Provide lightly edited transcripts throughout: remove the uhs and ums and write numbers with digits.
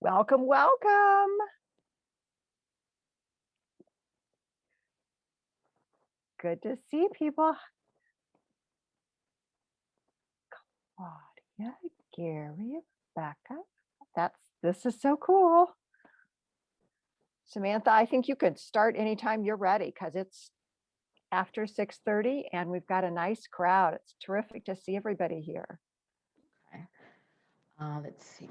Welcome, welcome. Good to see people. Claudia, Gary, Rebecca. This is so cool. Samantha, I think you could start anytime you're ready because it's after 6:30 and we've got a nice crowd. It's terrific to see everybody here. Okay. Let's see.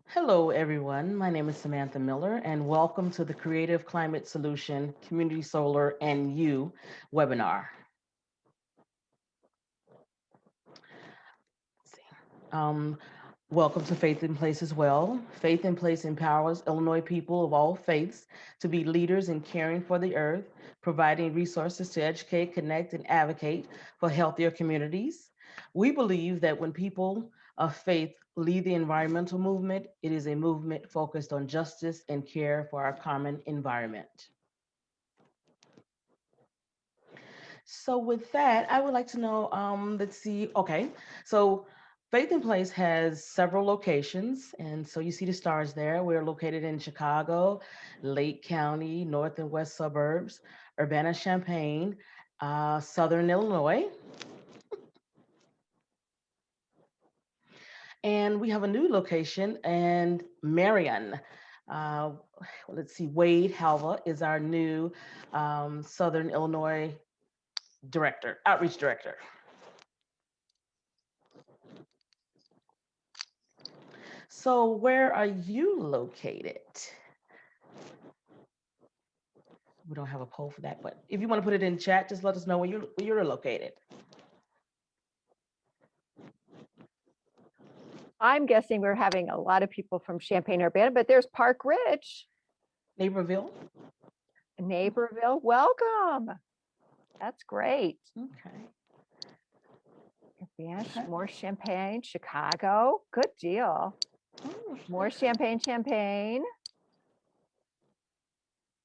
Hello, everyone. My name is Samantha Miller, and welcome to the Creative Climate Solution Community Solar and You webinar. Let's see. Welcome to Faith in Place as well. Faith in Place empowers Illinois people of all faiths to be leaders in caring for the earth, providing resources to educate, connect, and advocate for healthier communities. We believe that when people of faith lead the environmental movement, it is a movement focused on justice and care for our common environment. So with that, I would like to know, let's see, okay, so Faith in Place has several locations, and so you see the stars there. We're located in Chicago, Lake County, north and west suburbs, Urbana-Champaign, Southern Illinois. And we have a new location in Marion. Uh, let's see, Wade Halva is our new Southern Illinois director, outreach director. So where are you located? We don't have a poll for that, but if you want to put it in chat, just let us know where you're located. I'm guessing we're having a lot of people from Champaign-Urbana, but there's Park Ridge. Naperville. Naperville, welcome. That's great. Okay. More Champaign, Chicago. Good deal. More Champaign.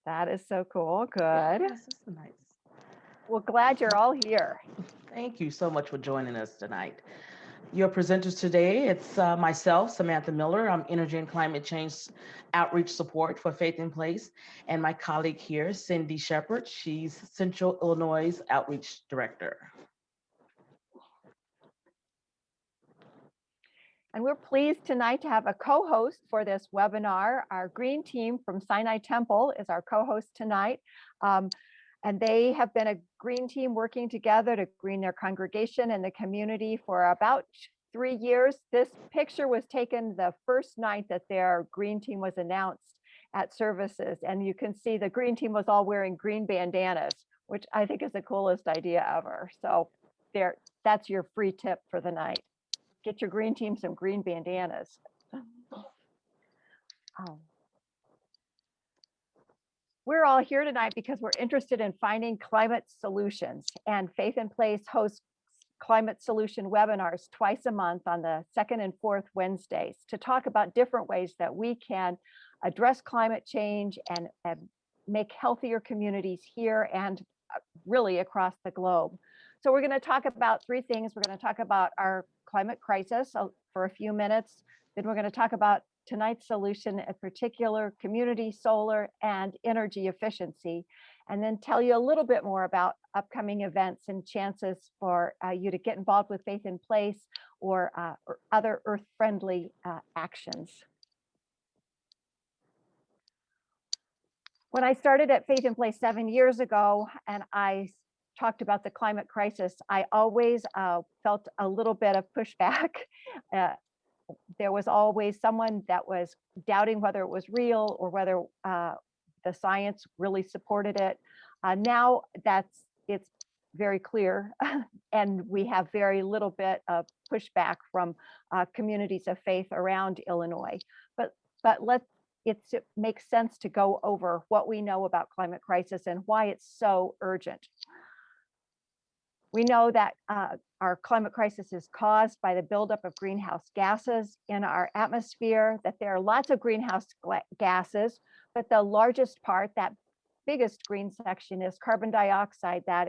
That is so cool. Good. Yes, this is nice. Well, glad you're all here. Thank you so much for joining us tonight. Your presenters today, it's myself, Samantha Miller. I'm Energy and Climate Change Outreach Support for Faith in Place, and my colleague here, Cindy Shepard. She's Central Illinois Outreach Director. And we're pleased tonight to have a co-host for this webinar. Our green team from Sinai Temple is our co-host tonight. And they have been a green team working together to green their congregation and the community for about 3 years. This picture was taken the first night that their green team was announced at services. And you can see the green team was all wearing green bandanas, which I think is the coolest idea ever. So that's your free tip for the night. Get your green team some green bandanas. We're all here tonight because we're interested in finding climate solutions, and Faith in Place hosts climate solution webinars twice a month on the second and fourth Wednesdays to talk about different ways that we can address climate change and make healthier communities here and really across the globe. So we're going to talk about 3 things. We're going to talk about our climate crisis for a few minutes. Then we're going to talk about tonight's solution, in particular, community solar and energy efficiency, and then tell you a little bit more about upcoming events and chances for you to get involved with Faith in Place or other earth-friendly actions. When I started at Faith in Place 7 years ago, and I talked about the climate crisis, I always felt a little bit of pushback. There was always someone that was doubting whether it was real or whether the science really supported it. Now it's very clear, and we have very little bit of pushback from communities of faith around Illinois. But it makes sense to go over what we know about climate crisis and why it's so urgent. We know that our climate crisis is caused by the buildup of greenhouse gases in our atmosphere, that there are lots of greenhouse gases, but the largest part, that biggest green section, is carbon dioxide that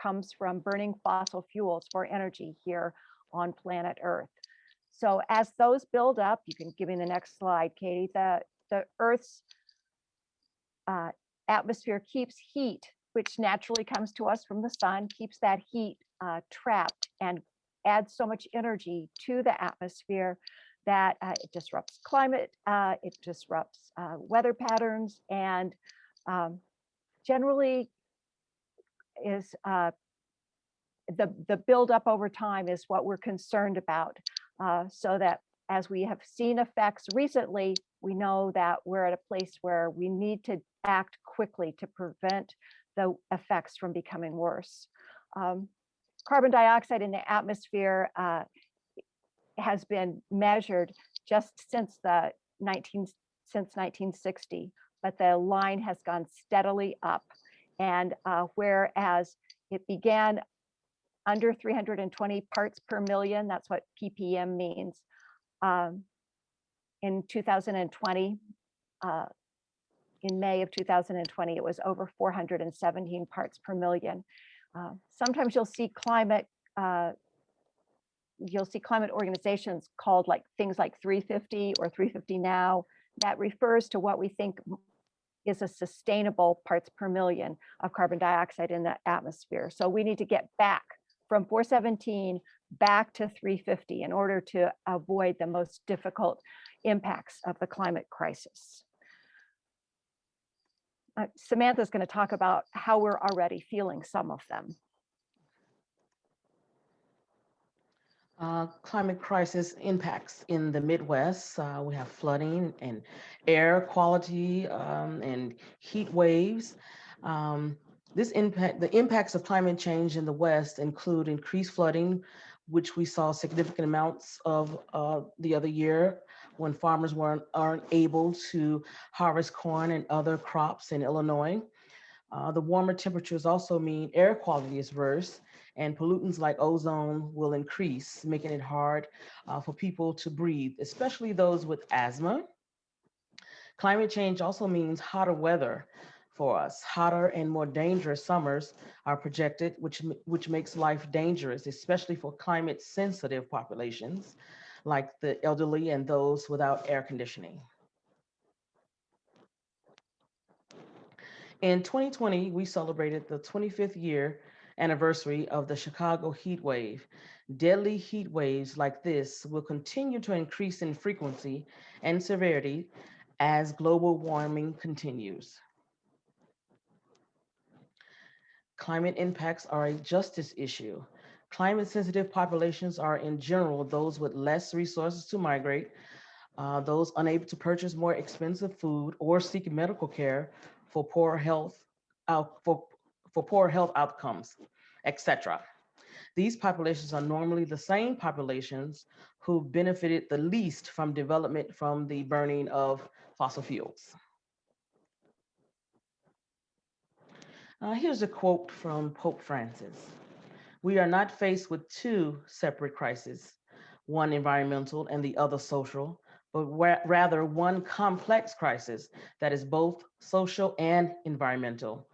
comes from burning fossil fuels for energy here on planet Earth. So as those build up, you can give me the next slide, Katie, the Earth's atmosphere keeps heat, which naturally comes to us from the sun, keeps that heat trapped and adds so much energy to the atmosphere that it disrupts climate, it disrupts weather patterns, and generally is the buildup over time is what we're concerned about. So that as we have seen effects recently, we know that we're at a place where we need to act quickly to prevent the effects from becoming worse. Carbon dioxide in the atmosphere has been measured just since 1960, but the line has gone steadily up. And whereas it began under 320 parts per million, that's what ppm means, in 2020, in May of 2020, it was over 417 parts per million. Sometimes you'll see climate organizations called like things like 350 or 350 now. That refers to what we think is a sustainable parts per million of carbon dioxide in the atmosphere. So we need to get back from 417 back to 350 in order to avoid the most difficult impacts of the climate crisis. Samantha's going to talk about how we're already feeling some of them. Climate crisis impacts in the Midwest. We have flooding and air quality and heat waves. The impacts of climate change in the West include increased flooding, which we saw significant amounts of the other year when farmers aren't able to harvest corn and other crops in Illinois. The warmer temperatures also mean air quality is worse, and pollutants like ozone will increase, making it hard for people to breathe, especially those with asthma. Climate change also means hotter weather for us. Hotter and more dangerous summers are projected, which makes life dangerous, especially for climate sensitive populations like the elderly and those without air conditioning. In 2020, we celebrated the 25th year anniversary of the Chicago heat wave. Deadly heat waves like this will continue to increase in frequency and severity as global warming continues. Climate impacts are a justice issue. Climate sensitive populations are in general those with less resources to migrate, those unable to purchase more expensive food or seek medical care for poor health outcomes, etc. These populations are normally the same populations who benefited the least from development from the burning of fossil fuels. Here's a quote from Pope Francis. "We are not faced with two separate crises, one environmental and the other social, but rather one complex crisis that is both social and environmental.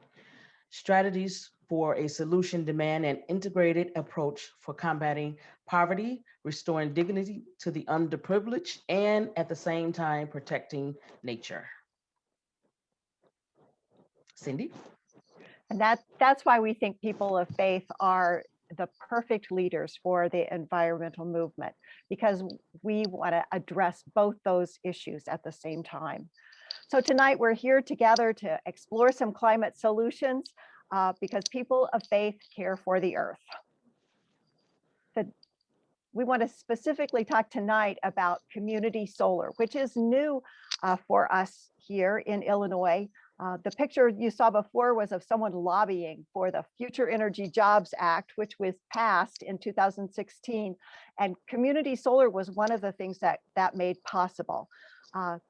Strategies for a solution demand an integrated approach for combating poverty, restoring dignity to the underprivileged, and at the same time protecting nature." Cindy? And that's why we think people of faith are the perfect leaders for the environmental movement, because we want to address both those issues at the same time. So tonight we're here together to explore some climate solutions because people of faith care for the earth. We want to specifically talk tonight about community solar, which is new for us here in Illinois. The picture you saw before was of someone lobbying for the Future Energy Jobs Act, which was passed in 2016. And community solar was one of the things that made possible.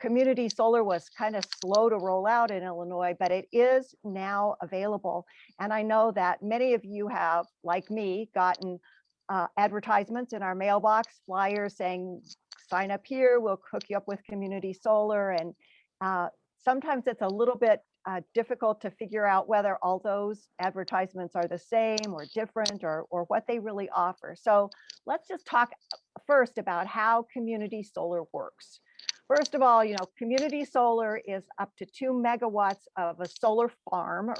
Community solar was kind of slow to roll out in Illinois, but it is now available. And I know that many of you have, like me, gotten advertisements in our mailbox, flyers saying, sign up here, we'll hook you up with community solar. And sometimes it's a little bit difficult to figure out whether all those advertisements are the same or different or what they really offer. So let's just talk first about how community solar works. First of all, community solar is up to 2 megawatts of a solar farm or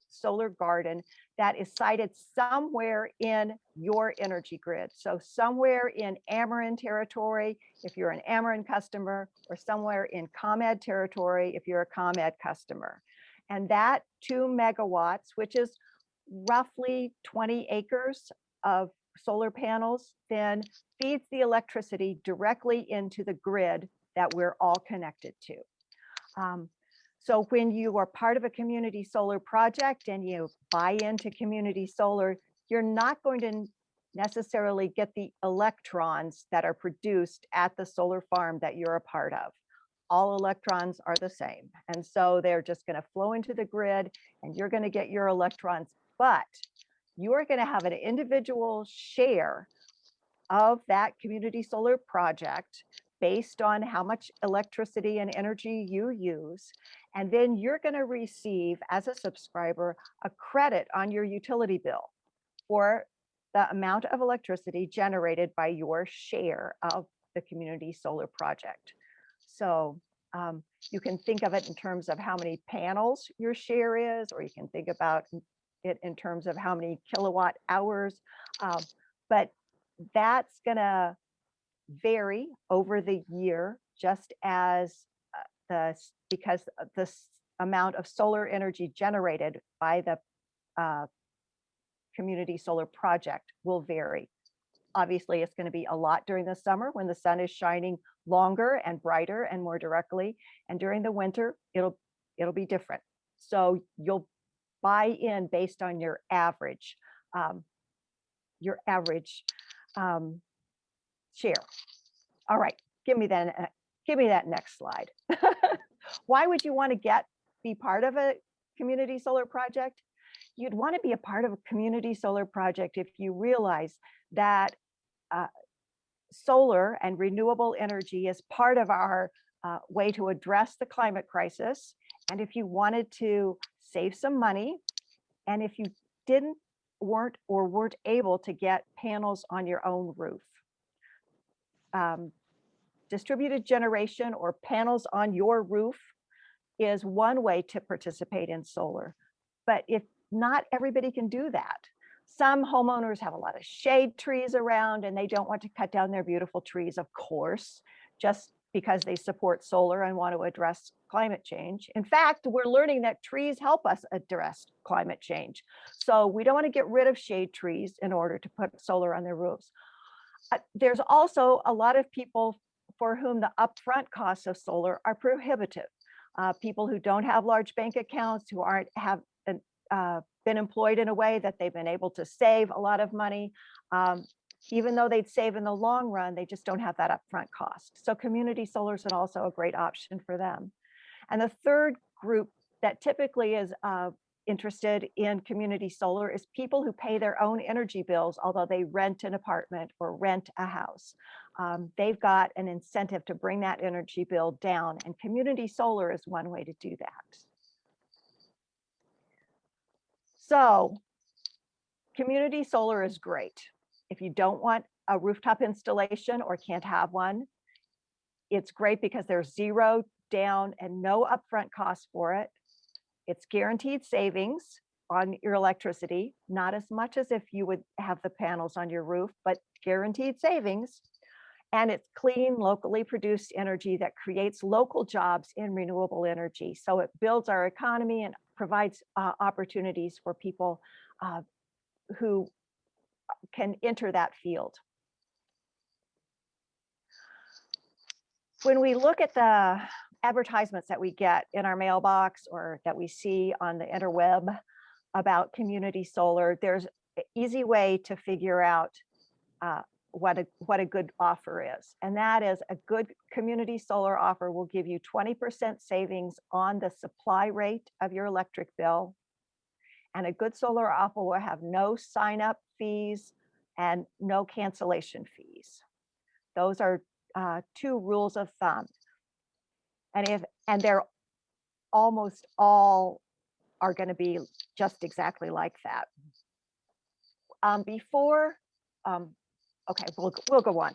solar garden that is sited somewhere in your energy grid. So somewhere in Ameren territory, if you're an Ameren customer, or somewhere in ComEd territory, if you're a ComEd customer. And that 2 megawatts, which is roughly 20 acres of solar panels, then feeds the electricity directly into the grid that we're all connected to. So when you are part of a community solar project and you buy into community solar, you're not going to necessarily get the electrons that are produced at the solar farm that you're a part of. All electrons are the same. And so they're just going to flow into the grid and you're going to get your electrons, but you're going to have an individual share of that community solar project based on how much electricity and energy you use. And then you're going to receive, as a subscriber, a credit on your utility bill for the amount of electricity generated by your share of the community solar project. So you can think of it in terms of how many panels your share is, or you can think about it in terms of how many kilowatt hours. But that's going to vary over the year, just as because the amount of solar energy generated by the community solar project will vary. Obviously, it's going to be a lot during the summer when the sun is shining longer and brighter and more directly. And during the winter, it'll be different. So you'll buy in based on your average share. All right, give me that next slide. Why would you want to be part of a community solar project? You'd want to be a part of a community solar project if you realize that solar and renewable energy is part of our way to address the climate crisis. And if you wanted to save some money, and if you weren't able to get panels on your own roof. Distributed generation or panels on your roof is one way to participate in solar. But if not everybody can do that. Some homeowners have a lot of shade trees around and they don't want to cut down their beautiful trees, of course, just because they support solar and want to address climate change. In fact, we're learning that trees help us address climate change. So we don't want to get rid of shade trees in order to put solar on their roofs. There's also a lot of people for whom the upfront costs of solar are prohibitive. People who don't have large bank accounts, who have been employed in a way that they've been able to save a lot of money. Even though they'd save in the long run, they just don't have that upfront cost. So community solar is also a great option for them. And the third group that typically is interested in community solar is people who pay their own energy bills, although they rent an apartment or rent a house. They've got an incentive to bring that energy bill down, and community solar is one way to do that. So community solar is great. If you don't want a rooftop installation or can't have one, it's great because there's zero down and no upfront cost for it. It's guaranteed savings on your electricity, not as much as if you would have the panels on your roof, but guaranteed savings. And it's clean, locally produced energy that creates local jobs in renewable energy. So it builds our economy and provides opportunities for people who can enter that field. When we look at the advertisements that we get in our mailbox or that we see on the interweb about community solar, there's an easy way to figure out what a good offer is. And that is, a good community solar offer will give you 20% savings on the supply rate of your electric bill. And a good solar offer will have no sign-up fees and no cancellation fees. Those are two rules of thumb. And they're almost all are going to be just exactly like that. Okay, we'll go on.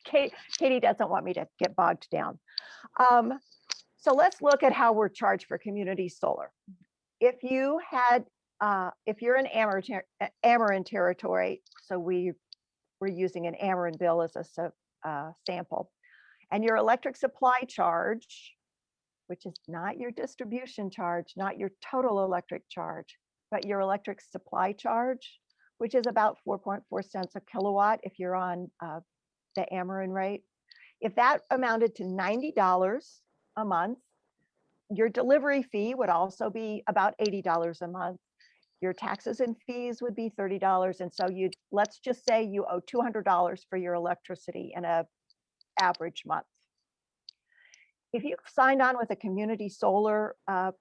Katie doesn't want me to get bogged down. So let's look at how we're charged for community solar. If you had, if you're in Ameren territory, so we're using an Ameren bill as a sample, and your electric supply charge, which is not your distribution charge, not your total electric charge, but your electric supply charge, which is about 4.4 cents a kilowatt if you're on the Ameren rate. If that amounted to $90 a month, your delivery fee would also be about $80 a month. Your taxes and fees would be $30. And so let's just say you owe $200 for your electricity in an average month. If you signed on with a community solar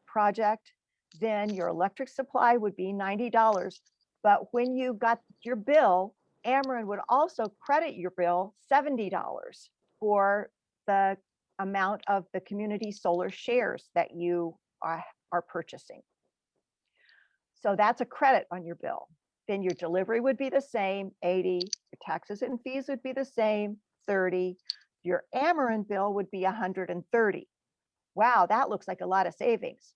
project, then your electric supply would be $90. But when you got your bill, Ameren would also credit your bill $70 for the amount of the community solar shares that you are purchasing. So that's a credit on your bill. Then your delivery would be the same, 80. Your taxes and fees would be the same, 30. Your Ameren bill would be 130. Wow, that looks like a lot of savings.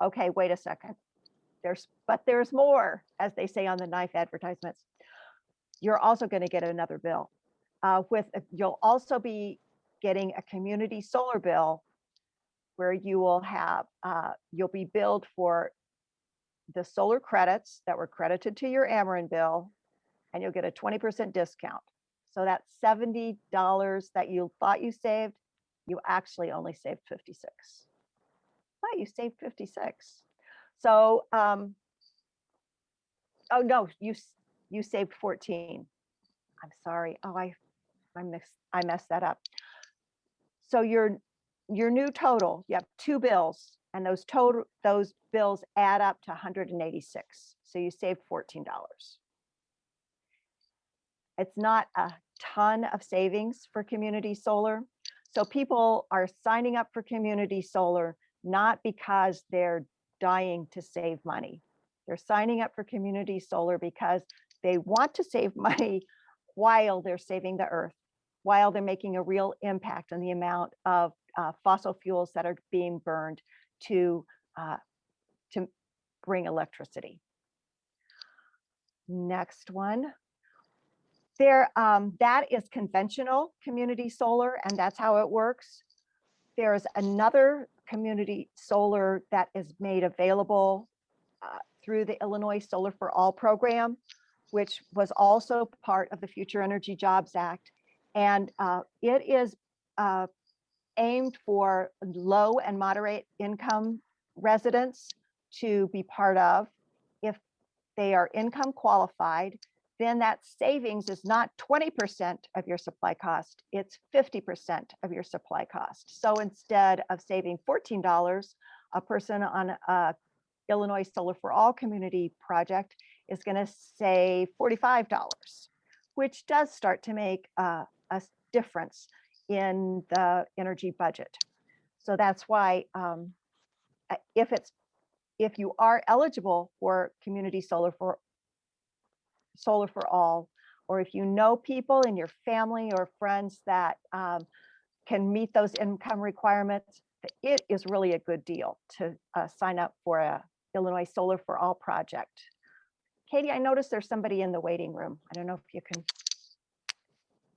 Okay, wait a second. There's more, as they say on the knife advertisements. You're also going to get another bill. You'll also be getting a community solar bill where you will have, you'll be billed for the solar credits that were credited to your Ameren bill, and you'll get a 20% discount. So that $70 that you thought you saved, you actually only saved 56. But you saved 56. So, oh no, you saved 14. I'm sorry. Oh, I messed that up. So your new total, you have two bills, and those bills add up to 186. So you saved $14. It's not a ton of savings for community solar. So people are signing up for community solar not because they're dying to save money. They're signing up for community solar because they want to save money while they're saving the earth, while they're making a real impact on the amount of fossil fuels that are being burned to bring electricity. Next one. That is conventional community solar, and that's how it works. There's another community solar that is made available through the Illinois Solar for All program, which was also part of the Future Energy Jobs Act. And it is aimed for low and moderate income residents to be part of. If they are income qualified, then that savings is not 20% of your supply cost, it's 50% of your supply cost. So instead of saving $14, a person on a Illinois Solar for All community project is going to save $45, which does start to make a difference in the energy budget. So that's why if you are eligible for community solar for all, or if you know people in your family or friends that can meet those income requirements, it is really a good deal to sign up for a Illinois Solar for All project. Katie, I noticed there's somebody in the waiting room. I don't know if you can,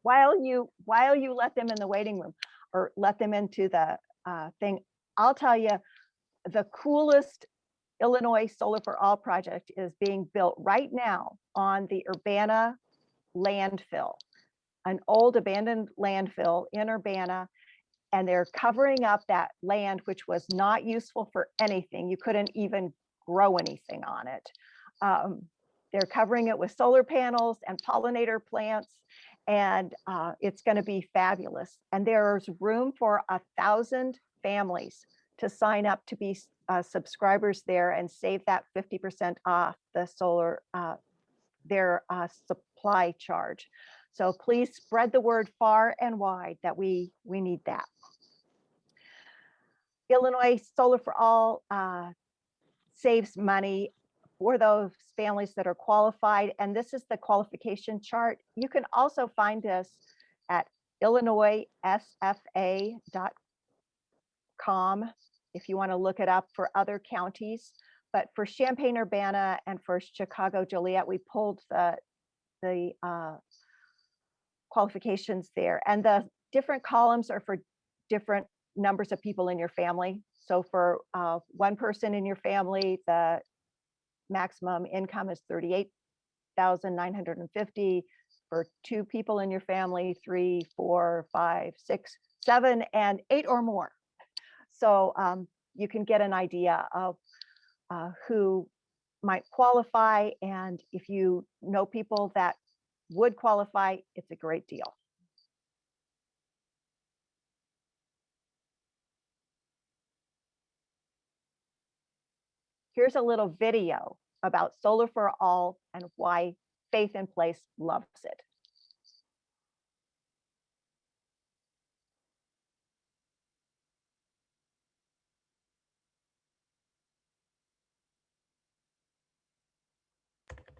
while you let them in the waiting room or let them into the thing, I'll tell you, the coolest Illinois Solar for All project is being built right now on the Urbana landfill, an old abandoned landfill in Urbana, and they're covering up that land, which was not useful for anything. You couldn't even grow anything on it. They're covering it with solar panels and pollinator plants, and it's going to be fabulous. And there's room for 1,000 families to sign up to be subscribers there and save that 50% off the solar, their supply charge. So please spread the word far and wide that we need that. Illinois Solar for All saves money for those families that are qualified. And this is the qualification chart. You can also find this at illinoissfa.com if you want to look it up for other counties. But for Champaign-Urbana and for Chicago-Joliet, we pulled the qualifications there. And the different columns are for different numbers of people in your family. So for one person in your family, the maximum income is $38,950. For two people in your family, 3, 4, 5, 6, 7, and 8 or more. So you can get an idea of who might qualify. And if you know people that would qualify, it's a great deal. Here's a little video about Solar for All and why Faith in Place loves it.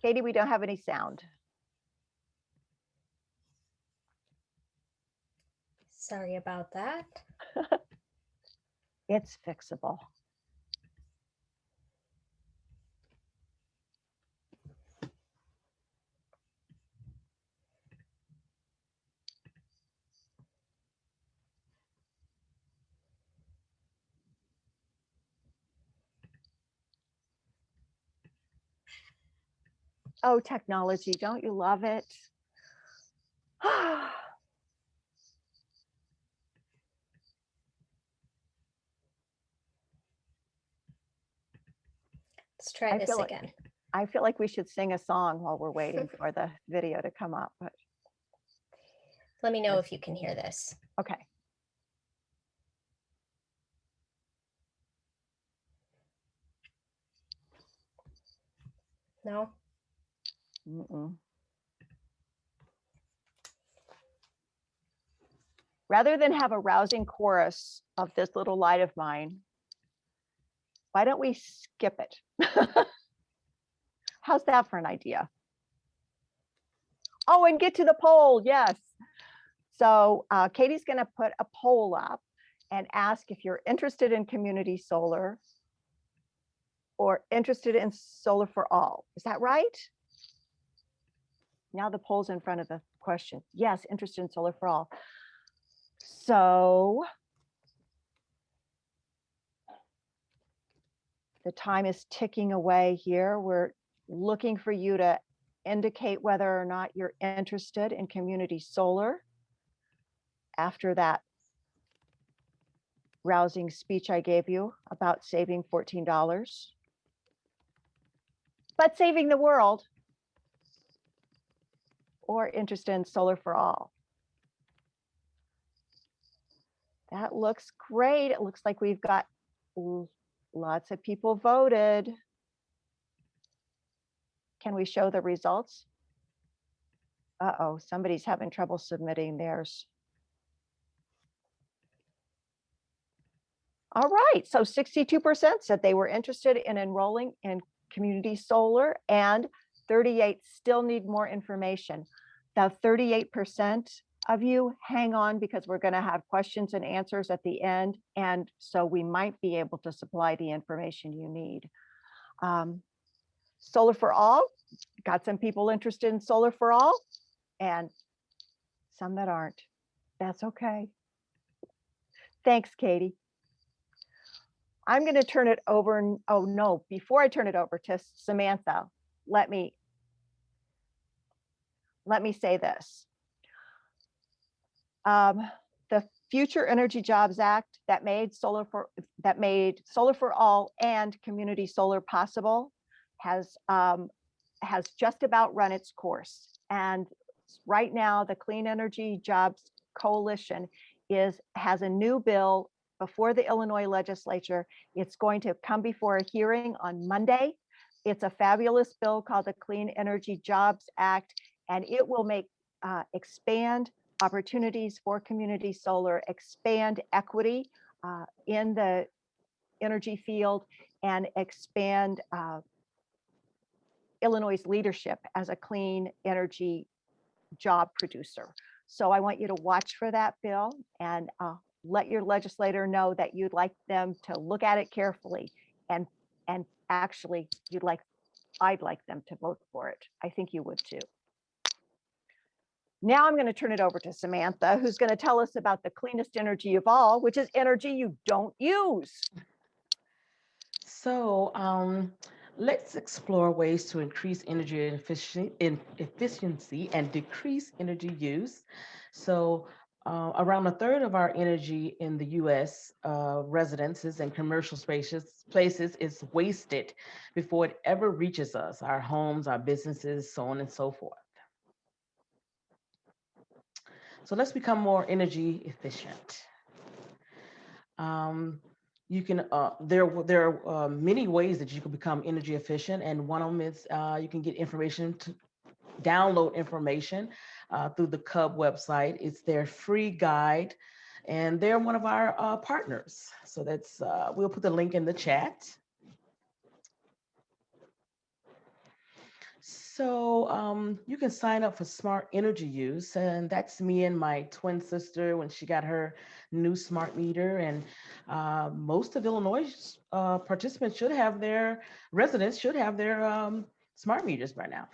Katie, we don't have any sound. Sorry about that. It's fixable. Oh, technology, don't you love it? Let's try this again. I feel like we should sing a song while we're waiting for the video to come up. But let me know if you can hear this. Okay. No? Mm-mm. Rather than have a rousing chorus of This Little Light of Mine, why don't we skip it? How's that for an idea? Oh, and get to the poll, yes. So Katie's gonna put a poll up and ask if you're interested in community solar or interested in Solar for All. Is that right? Now the poll's in front of the question. Yes, interested in Solar for All. So the time is ticking away here. We're looking for you to indicate whether or not you're interested in community solar after that rousing speech I gave you about saving $14, but saving the world, or interested in Solar for All. That looks great. It looks like we've got lots of people voted. Can we show the results? Uh-oh, somebody's having trouble submitting theirs. All right, so 62% said they were interested in enrolling in community solar, and 38 still need more information. The 38% of you hang on, because we're going to have questions and answers at the end, and so we might be able to supply the information you need. Solar for All, got some people interested in Solar for All, and some that aren't. That's okay. Thanks, Katie. I'm going to turn it over. Oh no, before I turn it over to Samantha, let me say this. The Future Energy Jobs Act that made Solar for All and community solar possible has just about run its course. And right now, the Clean Energy Jobs Coalition has a new bill before the Illinois legislature. It's going to come before a hearing on Monday. It's a fabulous bill called the Clean Energy Jobs Act, and it will expand opportunities for community solar, expand equity in the energy field, and expand Illinois' leadership as a clean energy job producer. So I want you to watch for that bill and let your legislator know that you'd like them to look at it carefully and actually I'd like them to vote for it. I think you would too. Now I'm going to turn it over to Samantha, who's going to tell us about the cleanest energy of all, which is energy you don't use. So let's explore ways to increase energy efficiency and decrease energy use. So around a third of our energy in the U.S. Residences and commercial places is wasted before it ever reaches us, our homes, our businesses, so on and so forth. So let's become more energy efficient. You can there are many ways that you can become energy efficient, and one of them is you can get information to download information through the CUB website. It's their free guide, and they're one of our partners. So that's we'll put the link in the chat. So you can sign up for smart energy use, and that's me and my twin sister when she got her new smart meter. And most of Illinois participants should have their residents should have their smart meters by now.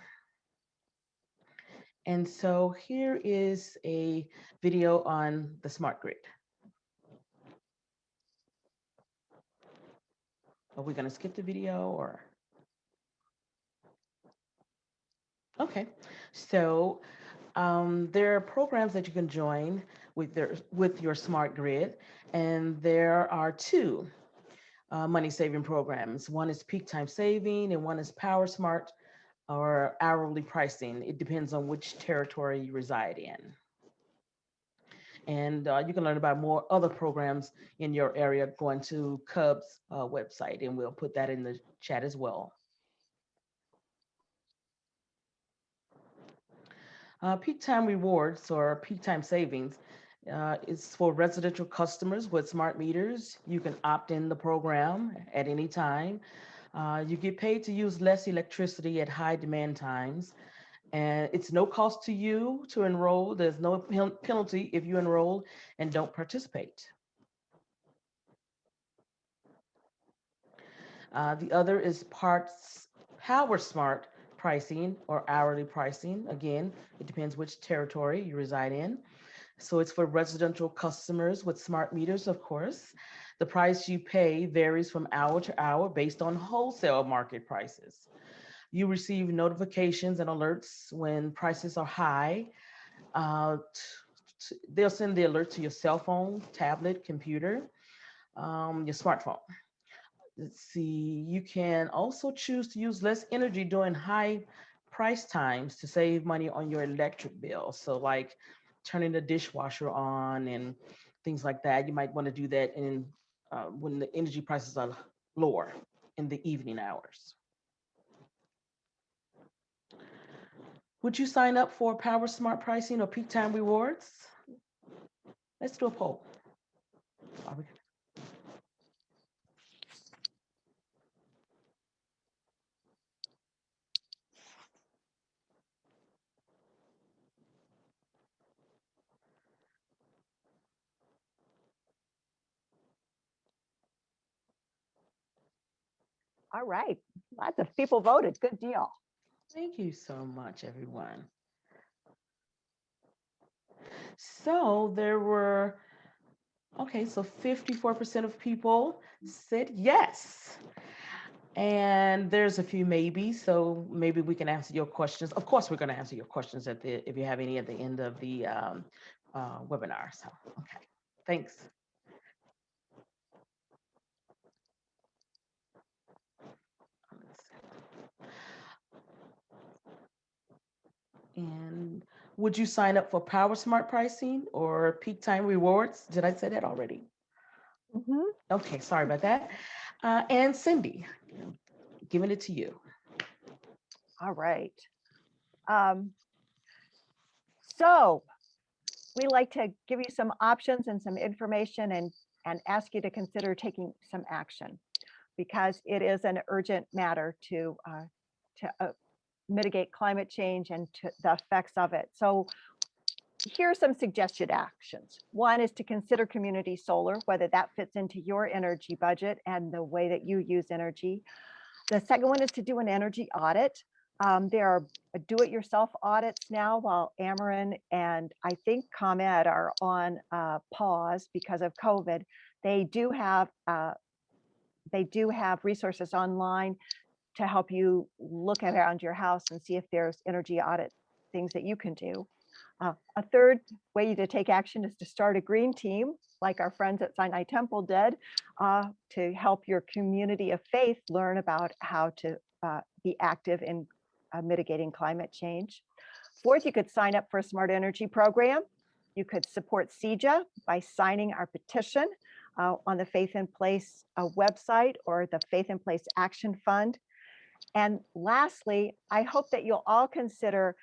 And so here is a video on the smart grid. Are we going to skip the video or? Okay, so there are programs that you can join with your smart grid, and there are two money saving programs. One is peak time saving, and one is Power Smart or hourly pricing. It depends on which territory you reside in. And you can learn about more other programs in your area going to CUB's website, and we'll put that in the chat as well. Peak time rewards or peak time savings is for residential customers with smart meters. You can opt in the program at any time. You get paid to use less electricity at high demand times. And it's no cost to you to enroll. There's no penalty if you enroll and don't participate. The other is Power Smart pricing or hourly pricing. Again, it depends which territory you reside in. So it's for residential customers with smart meters, of course. The price you pay varies from hour to hour based on wholesale market prices. You receive notifications and alerts when prices are high. They'll send the alert to your cell phone, tablet, computer, your smartphone. Let's see, you can also choose to use less energy during high price times to save money on your electric bill. So like turning the dishwasher on and things like that. You might want to do that when the energy prices are lower in the evening hours. Would you sign up for Power Smart pricing or peak time rewards? Let's do a poll. All right, lots of people voted. Good deal. Thank you so much, everyone. So there were, okay, so 54% of people said yes. And there's a few maybes, so maybe we can answer your questions. Of course, we're going to answer your questions if you have any at the end of the webinar. So, okay, thanks. And would you sign up for Power Smart pricing or peak time rewards? Did I say that already? Mm-hmm. Okay, sorry about that. And Cindy, giving it to you. All right. So we like to give you some options and some information and ask you to consider taking some action because it is an urgent matter to mitigate climate change and to the effects of it. So here are some suggested actions. One is to consider community solar, whether that fits into your energy budget and the way that you use energy. The second one is to do an energy audit. There are do-it-yourself audits now, while Ameren and I think ComEd are on pause because of COVID. They do have resources online to help you look around your house and see if there's energy audit things that you can do. A third way to take action is to start a green team, like our friends at Sinai Temple did, to help your community of faith learn about how to be active in mitigating climate change. Fourth, you could sign up for a smart energy program. You could support CEJA by signing our petition on the Faith in Place website or the Faith in Place Action Fund. And lastly, I hope that you'll all consider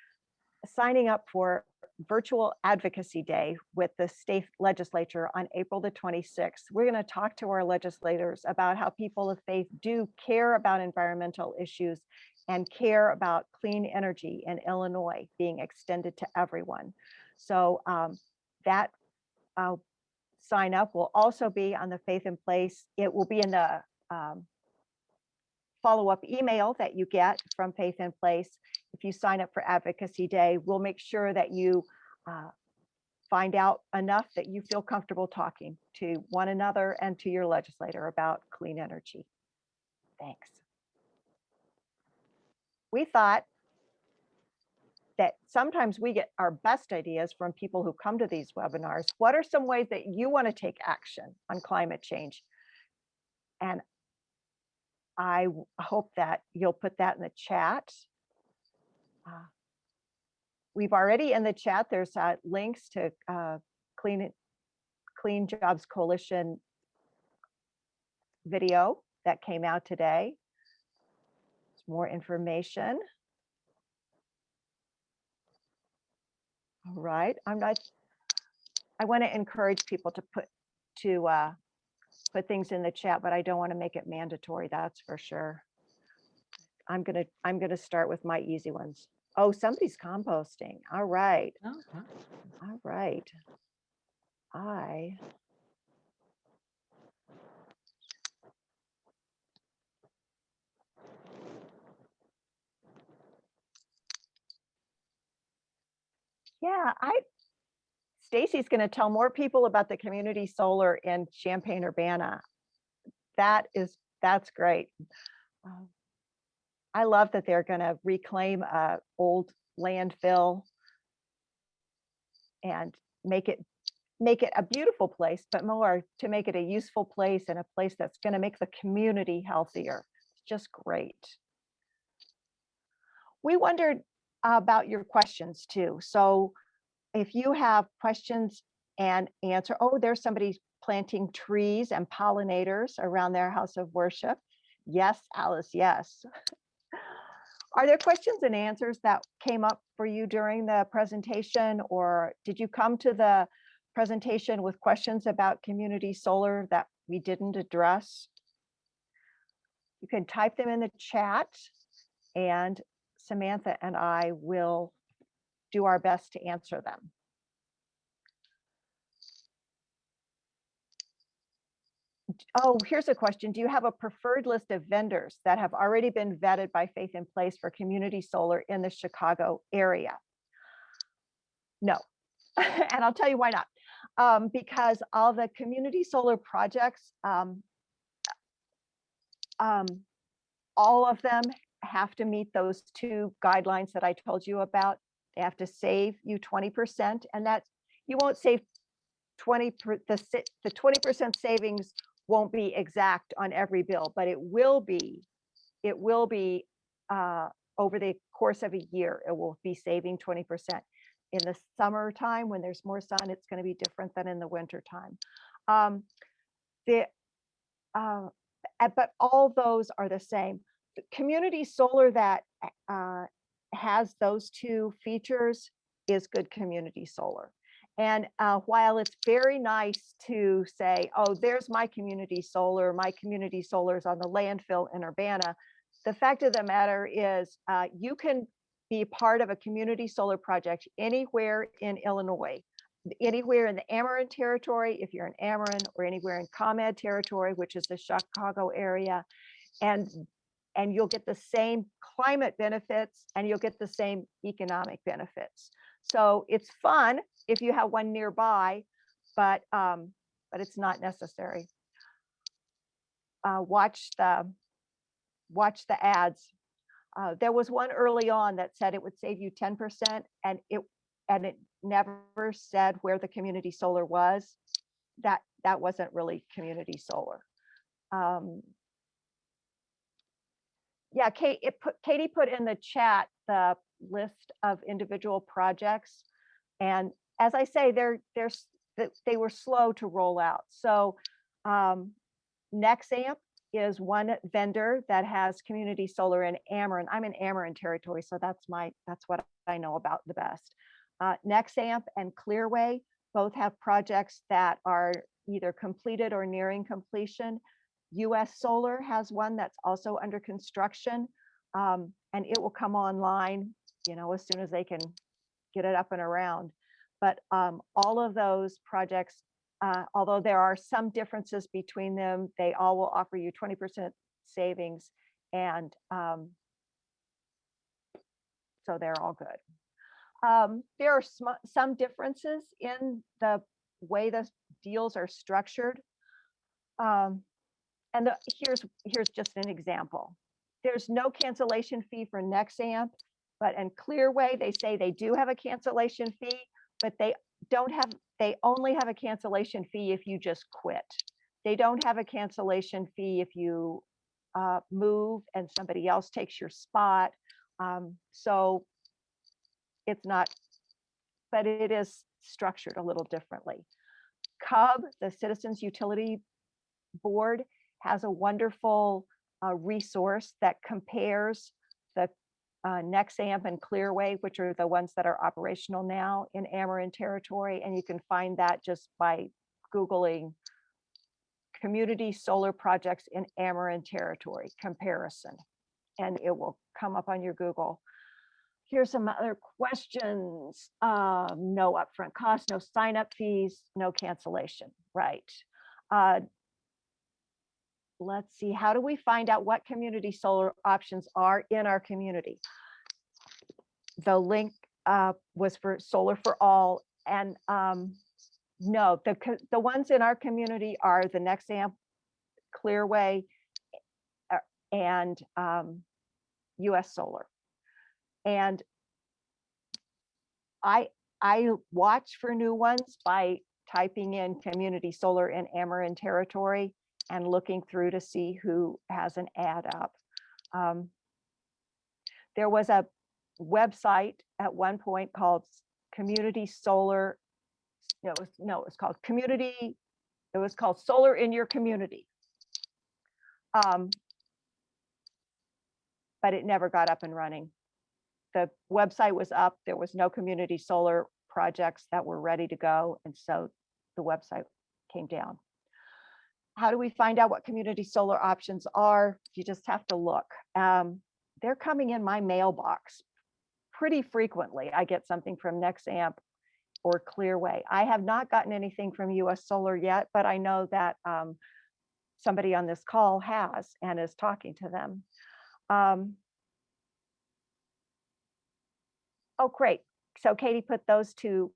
signing up for virtual advocacy day with the state legislature on April the 26th. We're going to talk to our legislators about how people of faith do care about environmental issues and care about clean energy in Illinois being extended to everyone. So that sign up will also be on the Faith in Place. It will be in the follow-up email that you get from Faith in Place. If you sign up for Advocacy Day, we'll make sure that you find out enough that you feel comfortable talking to one another and to your legislator about clean energy. Thanks. We thought that sometimes we get our best ideas from people who come to these webinars. What are some ways that you want to take action on climate change? And I hope that you'll put that in the chat. We've already in the chat, there's links to Clean Jobs Coalition video that came out today. There's more information. All right, I want to encourage people to put things in the chat, but I don't want to make it mandatory, that's for sure. I'm gonna start with my easy ones. Oh, somebody's composting. All right. Okay. All right. Stacy's going to tell more people about the community solar in Champaign-Urbana. That's great. I love that they're going to reclaim a old landfill and make it a beautiful place, but more to make it a useful place and a place that's going to make the community healthier. It's just great. We wondered about your questions too. So if you have questions and answer, oh, there's somebody planting trees and pollinators around their house of worship. Yes, Alice, yes. Are there questions and answers that came up for you during the presentation, or did you come to the presentation with questions about community solar that we didn't address? You can type them in the chat and Samantha and I will do our best to answer them. Oh, here's a question. Do you have a preferred list of vendors that have already been vetted by Faith in Place for community solar in the Chicago area? No, and I'll tell you why not. Because all the community solar projects, all of them have to meet those two guidelines that I told you about. They have to save you 20%, and that you won't save 20%. The 20% savings won't be exact on every bill, but it will be over the course of a year. It will be saving 20%. In the summertime, when there's more sun, it's going to be different than in the winter time. But all those are the same. The community solar that has those two features is good community solar. And while it's very nice to say, oh, there's my community solar is on the landfill in Urbana, the fact of the matter is you can be part of a community solar project anywhere in Illinois, anywhere in the Ameren territory, if you're in Ameren, or anywhere in ComEd territory, which is the Chicago area. And you'll get the same climate benefits and you'll get the same economic benefits. So it's fun if you have one nearby, but it's not necessary. Watch the ads. There was one early on that said it would save you 10%, and it never said where the community solar was. That wasn't really community solar. Yeah, Katie put in the chat the list of individual projects, and as I say, they were slow to roll out. So Nexamp is one vendor that has community solar in Ameren. I'm in Ameren territory, so that's what I know about the best. Nexamp and Clearway both have projects that are either completed or nearing completion. US Solar has one that's also under construction, and it will come online, as soon as they can get it up and around. But all of those projects, although there are some differences between them, they all will offer you 20% savings, and so they're all good. There are some differences in the way the deals are structured. And here's just an example. There's no cancellation fee for Nexamp, but in Clearway, they say they do have a cancellation fee, but they only have a cancellation fee if you just quit. They don't have a cancellation fee if you move and somebody else takes your spot. So it's not, but it is structured a little differently. CUB, the Citizens Utility Board, has a wonderful resource that compares the Nexamp and Clearway, which are the ones that are operational now in Ameren territory. And you can find that just by Googling community solar projects in Ameren territory comparison, and it will come up on your Google. Here's some other questions. No upfront cost, no sign-up fees, no cancellation, right? Let's see, how do we find out what community solar options are in our community? The link was for Solar for All, and no, the ones in our community are the Nexamp, Clearway, and US Solar. And I watch for new ones by typing in community solar in Ameren territory and looking through to see who has an ad up. There was a website at one point called Community Solar. It was called Community. It was called Solar in Your Community. But it never got up and running. The website was up. There was no community solar projects that were ready to go. And so the website came down. How do we find out what community solar options are? You just have to look. They're coming in my mailbox pretty frequently. I get something from Nexamp or Clearway. I have not gotten anything from US Solar yet, but I know that somebody on this call has and is talking to them. Oh, great. So Katie put those two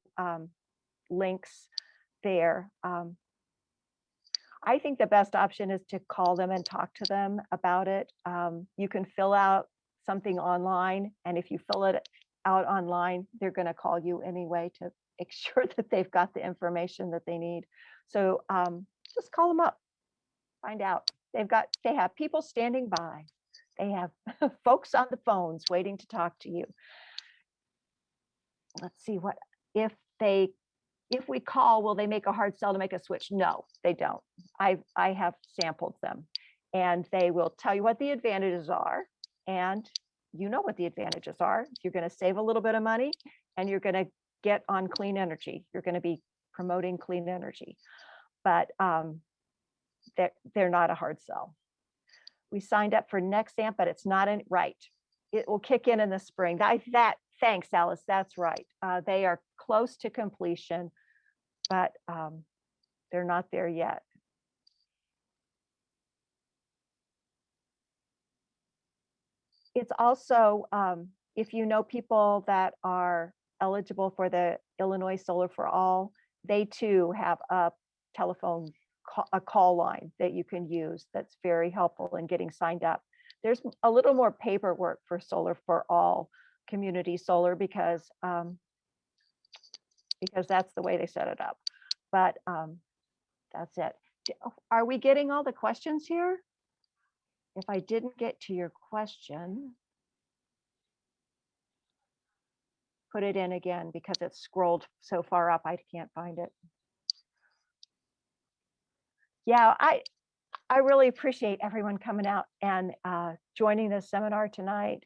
links there. I think the best option is to call them and talk to them about it. You can fill out something online, and if you fill it out online, they're going to call you anyway to make sure that they've got the information that they need. So just call them up, find out. They have people standing by. They have folks on the phones waiting to talk to you. Let's see what if we call, will they make a hard sell to make a switch? No, they don't. I have sampled them, and they will tell you what the advantages are, and you know what the advantages are. You're going to save a little bit of money, and you're going to get on clean energy. You're going to be promoting clean energy, but they're not a hard sell. We signed up for Nexamp, but it's not right. it will kick in the spring. Thanks, Alice, that's right. They are close to completion, but they're not there yet. It's also, if you know people that are eligible for the Illinois Solar for All, they too have a telephone, a call line that you can use that's very helpful in getting signed up. There's a little more paperwork for Solar for All community solar because that's the way they set it up. But that's it. Are we getting all the questions here? If I didn't get to your question, put it in again because it's scrolled so far up, I can't find it. Yeah, I really appreciate everyone coming out and joining this seminar tonight.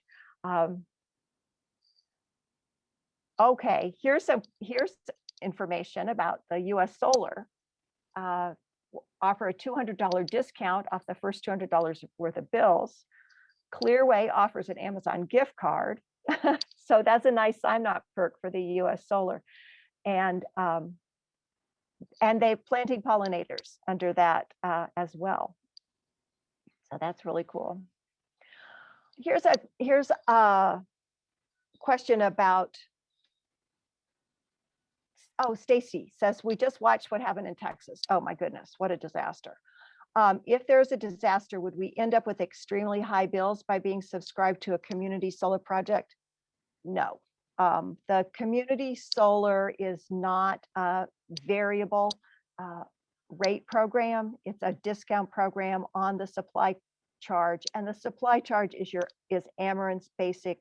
Okay, here's information about the US Solar. Offer a $200 discount off the first $200 worth of bills. Clearway offers an Amazon gift card. So that's a nice sign-up perk for the US Solar. And they're planting pollinators under that as well. So that's really cool. Here's a question about, oh, Stacy says, we just watched what happened in Texas. Oh my goodness, what a disaster. If there's a disaster, would we end up with extremely high bills by being subscribed to a community solar project? No. The community solar is not a variable rate program. It's a discount program on the supply charge, and the supply charge is Ameren's basic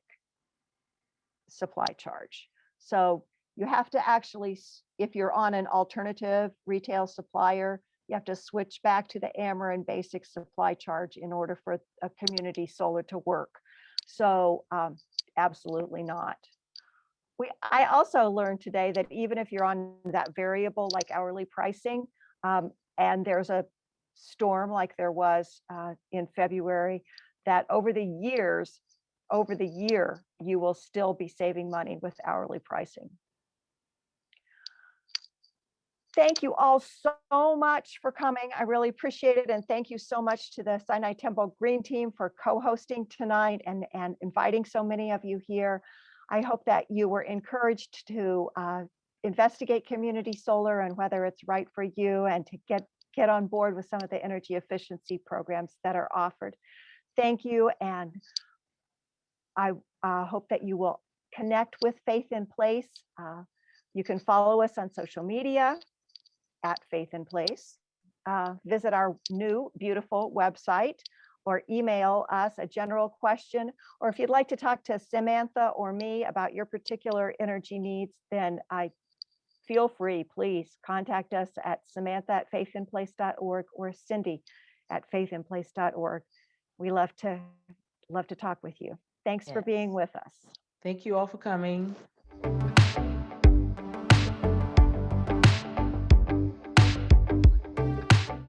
supply charge. So you have to actually, if you're on an alternative retail supplier, you have to switch back to the Ameren basic supply charge in order for a community solar to work. So absolutely not. I also learned today that even if you're on that variable like hourly pricing, and there's a storm like there was in February, that over the year, you will still be saving money with hourly pricing. Thank you all so much for coming. I really appreciate it. And thank you so much to the Sinai Temple Green team for co-hosting tonight and inviting so many of you here. I hope that you were encouraged to investigate community solar and whether it's right for you, and to get on board with some of the energy efficiency programs that are offered. Thank you. And I hope that you will connect with Faith in Place. You can follow us on social media at Faith in Place. Visit our new beautiful website, or email us a general question. Or if you'd like to talk to Samantha or me about your particular energy needs, then feel free, please contact us at samantha@faithinplace.org or cindy@faithinplace.org. We love to talk with you. Thanks for being with us. Thank you all for coming.